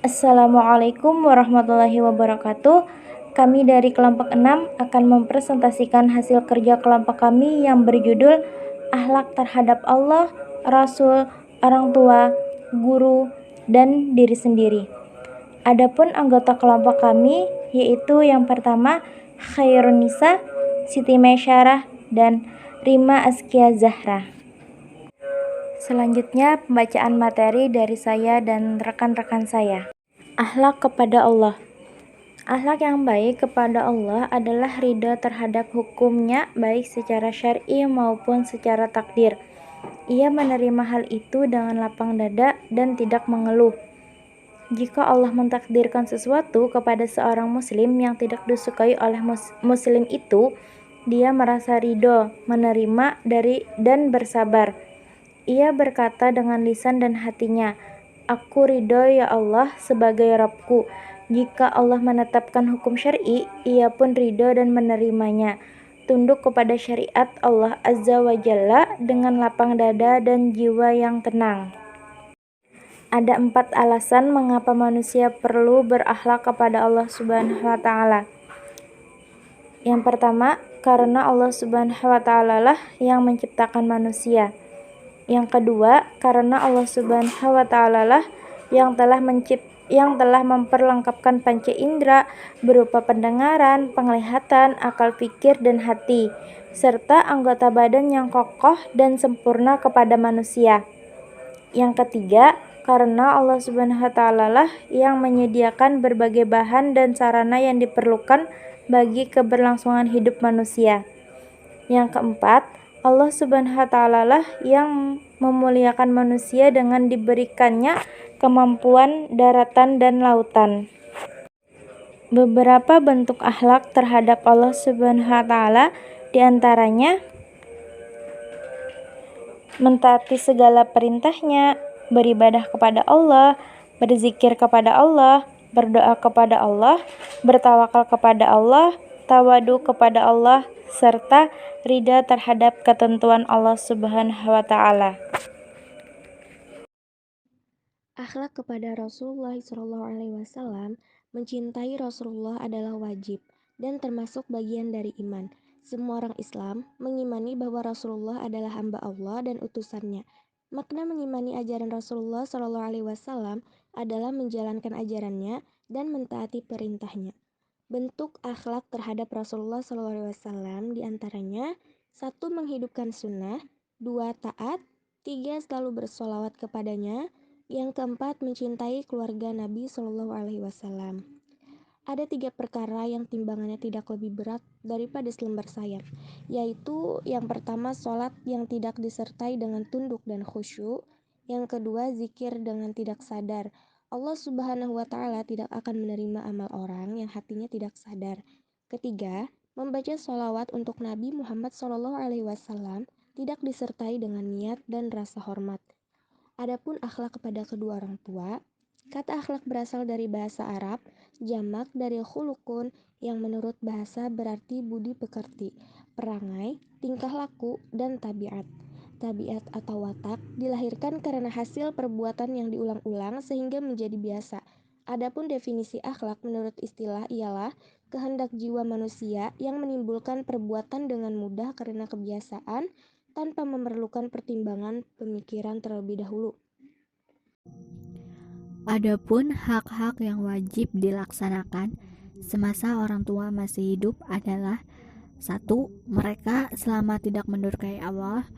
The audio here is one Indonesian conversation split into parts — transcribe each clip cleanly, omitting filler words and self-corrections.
Assalamualaikum warahmatullahi wabarakatuh. Kami dari kelompok 6 akan mempresentasikan hasil kerja kelompok kami yang berjudul Akhlak terhadap Allah, Rasul, orang tua, guru, dan diri sendiri. Adapun anggota kelompok kami yaitu yang pertama Khairun Nisa, Siti Maisyarah, dan Rima Askia Zahra. Selanjutnya pembacaan materi dari saya dan rekan-rekan saya. Akhlak kepada Allah. Akhlak yang baik kepada Allah adalah ridha terhadap hukumnya baik secara syar'i maupun secara takdir. Ia menerima hal itu dengan lapang dada dan tidak mengeluh. Jika Allah mentakdirkan sesuatu kepada seorang muslim yang tidak disukai oleh muslim itu, dia merasa ridho, menerima dan bersabar. Ia berkata dengan lisan dan hatinya, "Aku ridho ya Allah sebagai Rabbku." Jika Allah menetapkan hukum syar'i, ia pun ridho dan menerimanya. Tunduk kepada syariat Allah Azza wa Jalla dengan lapang dada dan jiwa yang tenang. Ada 4 alasan mengapa manusia perlu berakhlak kepada Allah Subhanahu wa Ta'ala. Yang pertama, karena Allah Subhanahu wa Ta'ala lah yang menciptakan manusia. Yang kedua, karena Allah Subhanahu wa Ta'ala lah yang telah memperlengkapkan panca indera berupa pendengaran, penglihatan, akal pikir, dan hati, serta anggota badan yang kokoh dan sempurna kepada manusia. Yang ketiga, karena Allah Subhanahu wa Ta'ala lah yang menyediakan berbagai bahan dan sarana yang diperlukan bagi keberlangsungan hidup manusia. Yang keempat, Allah Subhanahu wa Ta'ala lah yang memuliakan manusia dengan diberikannya kemampuan daratan dan lautan. Beberapa bentuk akhlak terhadap Allah Subhanahu wa Ta'ala diantaranya mentaati segala perintahnya, beribadah kepada Allah, berzikir kepada Allah, berdoa kepada Allah, bertawakal kepada Allah, tawadu kepada Allah, serta ridha terhadap ketentuan Allah Subhanahu wa Ta'ala. Akhlak kepada Rasulullah SAW, mencintai Rasulullah adalah wajib dan termasuk bagian dari iman. Semua orang Islam mengimani bahwa Rasulullah adalah hamba Allah dan utusannya. Makna mengimani ajaran Rasulullah SAW adalah menjalankan ajarannya dan mentaati perintahnya. Bentuk akhlak terhadap Rasulullah SAW diantaranya: 1. Menghidupkan sunnah, 2. Taat, 3. Selalu bersolawat kepadanya, yang keempat mencintai keluarga Nabi SAW. Ada 3 perkara yang timbangannya tidak lebih berat daripada selembar sayap, yaitu yang pertama sholat yang tidak disertai dengan tunduk dan khusyuk, yang kedua zikir dengan tidak sadar. Allah Subhanahu wa Ta'ala tidak akan menerima amal orang yang hatinya tidak sadar. Ketiga, membaca sholawat untuk Nabi Muhammad SAW tidak disertai dengan niat dan rasa hormat. Adapun akhlak kepada kedua orang tua, kata akhlak berasal dari bahasa Arab, jamak dari khulukun yang menurut bahasa berarti budi pekerti, perangai, tingkah laku, dan tabiat. Tabiat atau watak dilahirkan karena hasil perbuatan yang diulang-ulang sehingga menjadi biasa. Adapun definisi akhlak menurut istilah ialah kehendak jiwa manusia yang menimbulkan perbuatan dengan mudah karena kebiasaan tanpa memerlukan pertimbangan pemikiran terlebih dahulu. Adapun hak-hak yang wajib dilaksanakan semasa orang tua masih hidup adalah: 1. Mereka selama tidak mendurkai Allah.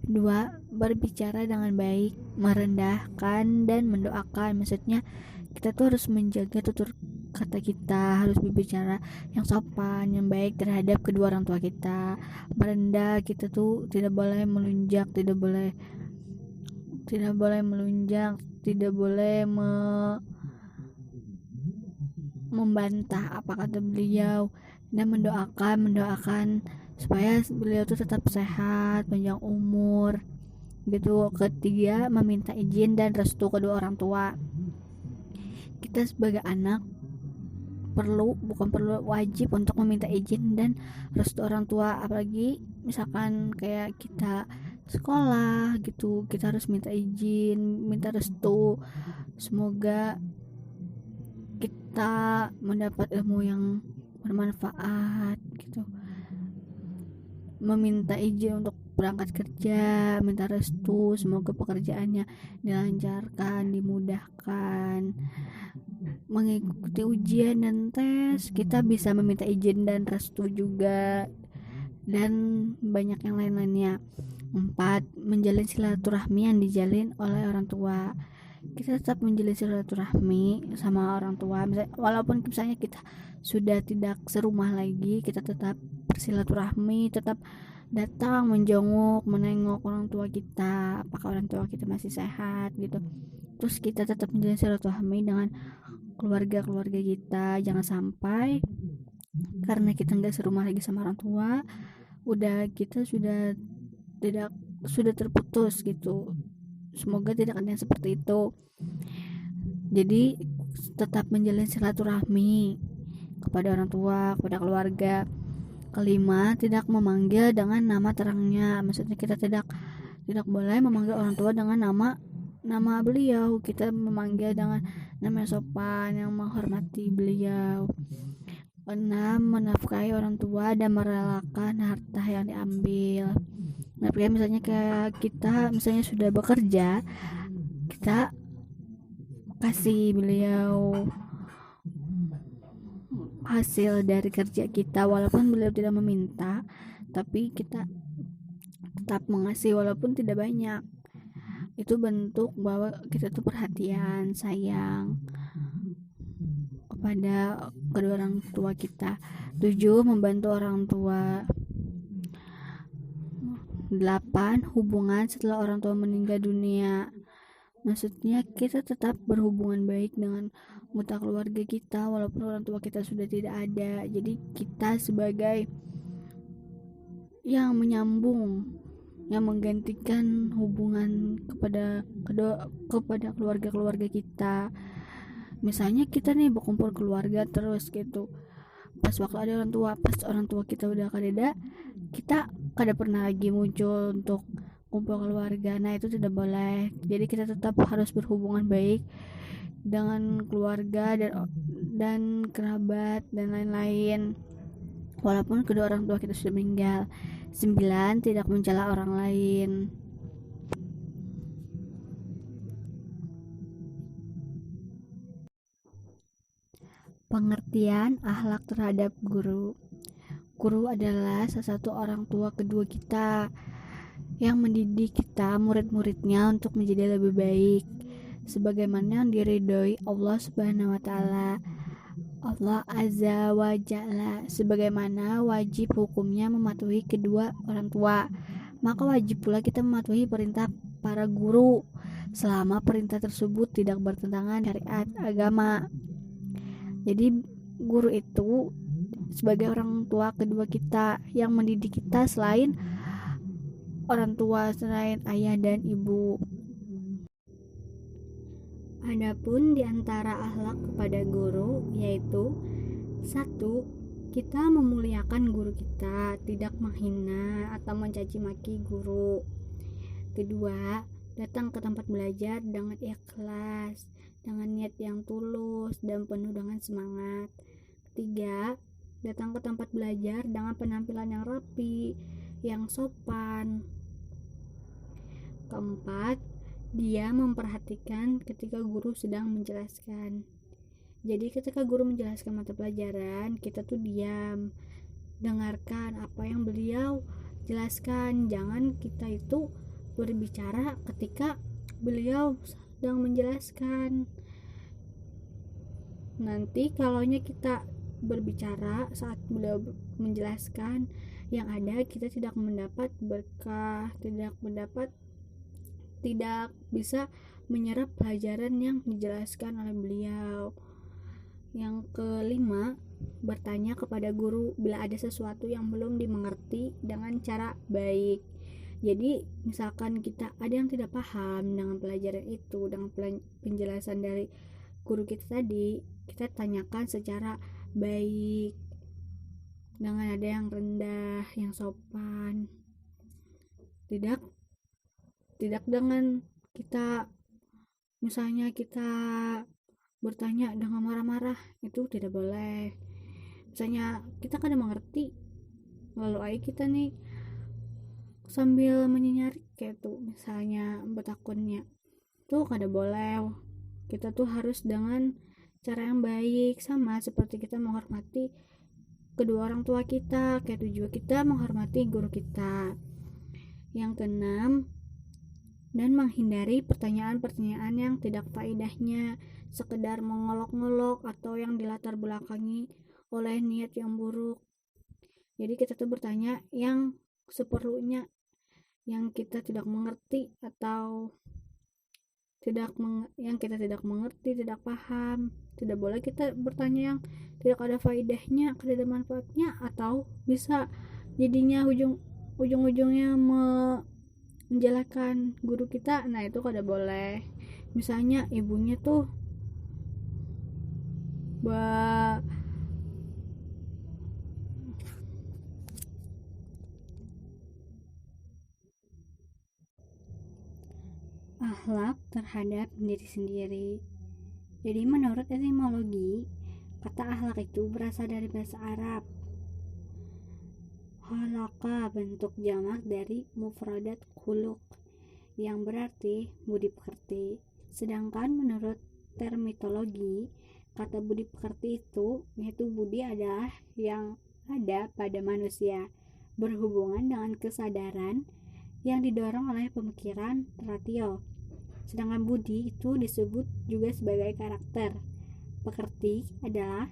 2. Berbicara dengan baik, merendahkan dan mendoakan. Maksudnya kita tuh harus menjaga tutur kata kita, harus berbicara yang sopan, yang baik terhadap kedua orang tua kita. Merendah, kita tuh tidak boleh melunjak, tidak boleh melunjak, tidak boleh membantah apa kata beliau, dan mendoakan supaya beliau tuh tetap sehat, panjang umur gitu. Ketiga, meminta izin dan restu kedua orang tua. Kita sebagai anak wajib untuk meminta izin dan restu orang tua, apalagi misalkan kayak kita sekolah gitu, kita harus minta izin, minta restu. Semoga kita mendapat ilmu yang bermanfaat gitu, meminta izin untuk berangkat kerja, minta restu semoga pekerjaannya dilancarkan, dimudahkan, mengikuti ujian dan tes kita bisa meminta izin dan restu juga, dan banyak yang lain-lainnya. 4. Menjalin silaturahmi yang dijalin oleh orang tua. Kita tetap menjalin silaturahmi sama orang tua, walaupun misalnya kita sudah tidak serumah lagi, kita tetap bersilaturahmi, tetap datang menjenguk, menengok orang tua kita, apakah orang tua kita masih sehat gitu. Terus kita tetap menjalin silaturahmi dengan keluarga-keluarga kita. Jangan sampai karena kita nggak serumah lagi sama orang tua, udah kita sudah terputus gitu. Semoga tidak ada yang seperti itu. Jadi tetap menjalin silaturahmi kepada orang tua, kepada keluarga. 5. Tidak memanggil dengan nama terangnya. Maksudnya kita tidak boleh memanggil orang tua dengan nama beliau. Kita memanggil dengan nama sopan yang menghormati beliau. 6. Menafkahi orang tua dan merelakan harta yang diambil. Nah, misalnya kayak kita misalnya sudah bekerja, kita kasih beliau hasil dari kerja kita walaupun beliau tidak meminta, tapi kita tetap mengasih walaupun tidak banyak. Itu bentuk bahwa kita tuh perhatian, sayang kepada kedua orang tua kita. 7. Membantu orang tua. 8. Hubungan setelah orang tua meninggal dunia. Maksudnya kita tetap berhubungan baik dengan anggota keluarga kita walaupun orang tua kita sudah tidak ada. Jadi kita sebagai yang menyambung, yang menggantikan hubungan kepada keluarga kita. Misalnya kita nih berkumpul keluarga terus gitu, pas waktu ada orang tua, pas orang tua kita udah kadeda, kita kada pernah lagi muncul untuk kumpul keluarga. Nah, itu tidak boleh. Jadi kita tetap harus berhubungan baik dengan keluarga dan kerabat dan lain-lain walaupun kedua orang tua kita sudah meninggal. 9. Tidak mencela orang lain. Pengertian akhlak terhadap guru. Guru adalah salah satu orang tua kedua kita yang mendidik kita, murid-muridnya, untuk menjadi lebih baik sebagaimana yang diridhoi Allah Subhanahu wa taala. Allah Azza wa Jalla, sebagaimana wajib hukumnya mematuhi kedua orang tua, maka wajib pula kita mematuhi perintah para guru selama perintah tersebut tidak bertentangan syariat agama. Jadi guru itu sebagai orang tua kedua kita yang mendidik kita selain orang tua, selain ayah dan ibu. Adapun di antara akhlak kepada guru yaitu 1. Kita memuliakan guru kita, tidak menghina atau mencaci maki guru. 2. Datang ke tempat belajar dengan ikhlas, dengan niat yang tulus dan penuh dengan semangat. 3. Datang ke tempat belajar dengan penampilan yang rapi, yang sopan. 4. Dia memperhatikan ketika guru sedang menjelaskan. Jadi ketika guru menjelaskan mata pelajaran, kita tuh diam, dengarkan apa yang beliau jelaskan. Jangan kita itu berbicara ketika beliau sedang menjelaskan. Nanti kalaunya kita berbicara saat beliau menjelaskan, yang ada kita tidak mendapat berkah, tidak bisa menyerap pelajaran yang dijelaskan oleh beliau. Yang kelima, bertanya kepada guru bila ada sesuatu yang belum dimengerti dengan cara baik. Jadi misalkan kita ada yang tidak paham dengan pelajaran itu, dengan penjelasan dari guru kita tadi, kita tanyakan secara baik, dengan ada yang rendah, yang sopan. Tidak dengan kita misalnya kita bertanya dengan marah-marah, itu tidak boleh. Misalnya kita kadang mengerti, lalu aja kita nih sambil menyenyari kayak tuh misalnya betakunnya, tuh kada boleh. Kita tuh harus dengan cara yang baik, sama seperti kita menghormati kedua orang tua kita, kayak itu juga kita menghormati guru kita. Yang keenam, dan menghindari pertanyaan-pertanyaan yang tidak faedahnya, sekedar mengolok-ngolok atau yang dilatar belakangi oleh niat yang buruk. Jadi kita tuh bertanya yang seperlunya, yang kita tidak mengerti atau yang kita tidak mengerti, tidak paham. Tidak boleh kita bertanya yang tidak ada faedahnya, tidak ada manfaatnya, atau bisa jadinya ujung-ujungnya menjelekkan guru kita. Nah, itu kada boleh. Misalnya ibunya tuh akhlak terhadap diri sendiri. Jadi menurut etimologi, kata akhlak itu berasal dari bahasa Arab. Khalaqa, bentuk jamak dari mufradat khuluq, yang berarti budi pekerti. Sedangkan menurut terminologi, kata budi pekerti itu yaitu budi adalah yang ada pada manusia, berhubungan dengan kesadaran yang didorong oleh pemikiran ratio. Sedangkan budi itu disebut juga sebagai karakter. Pekerti adalah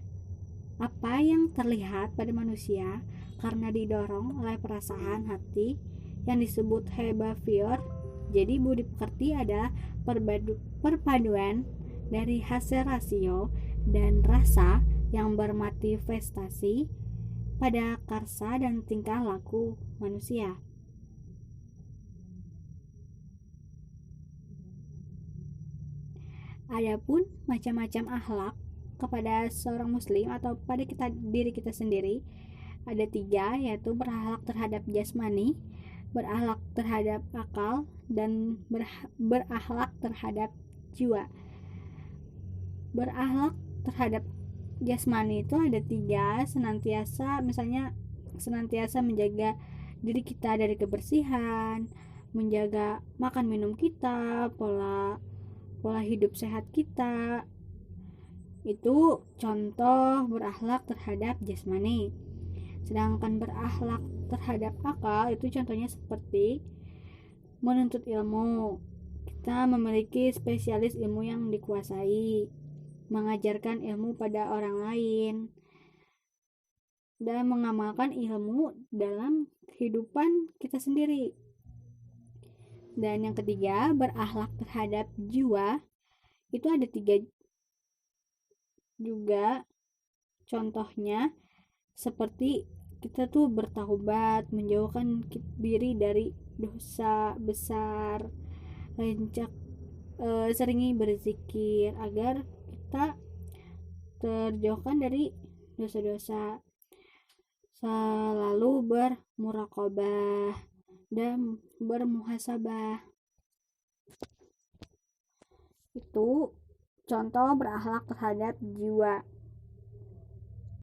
apa yang terlihat pada manusia karena didorong oleh perasaan hati yang disebut behavior. Jadi budi pekerti adalah perpaduan dari hasil rasio dan rasa yang bermanifestasi pada karsa dan tingkah laku manusia. Adapun macam-macam akhlak kepada seorang muslim atau pada diri kita sendiri ada 3, yaitu berakhlak terhadap jasmani, berakhlak terhadap akal, dan berakhlak terhadap jiwa. Berakhlak terhadap jasmani itu ada 3, senantiasa menjaga diri kita dari kebersihan, menjaga makan minum kita, pola hidup sehat kita. Itu contoh berakhlak terhadap jasmani. Sedangkan berakhlak terhadap akal itu contohnya seperti menuntut ilmu. Kita memiliki spesialis ilmu yang dikuasai, mengajarkan ilmu pada orang lain, dan mengamalkan ilmu dalam kehidupan kita sendiri. Dan yang ketiga, berakhlak terhadap jiwa. Itu ada 3 juga. Contohnya seperti kita tuh bertaubat, menjauhkan diri dari dosa besar, seringi berzikir agar kita terjauhkan dari dosa-dosa, selalu bermuraqabah dan bermuhasabah. Itu contoh berakhlak terhadap jiwa.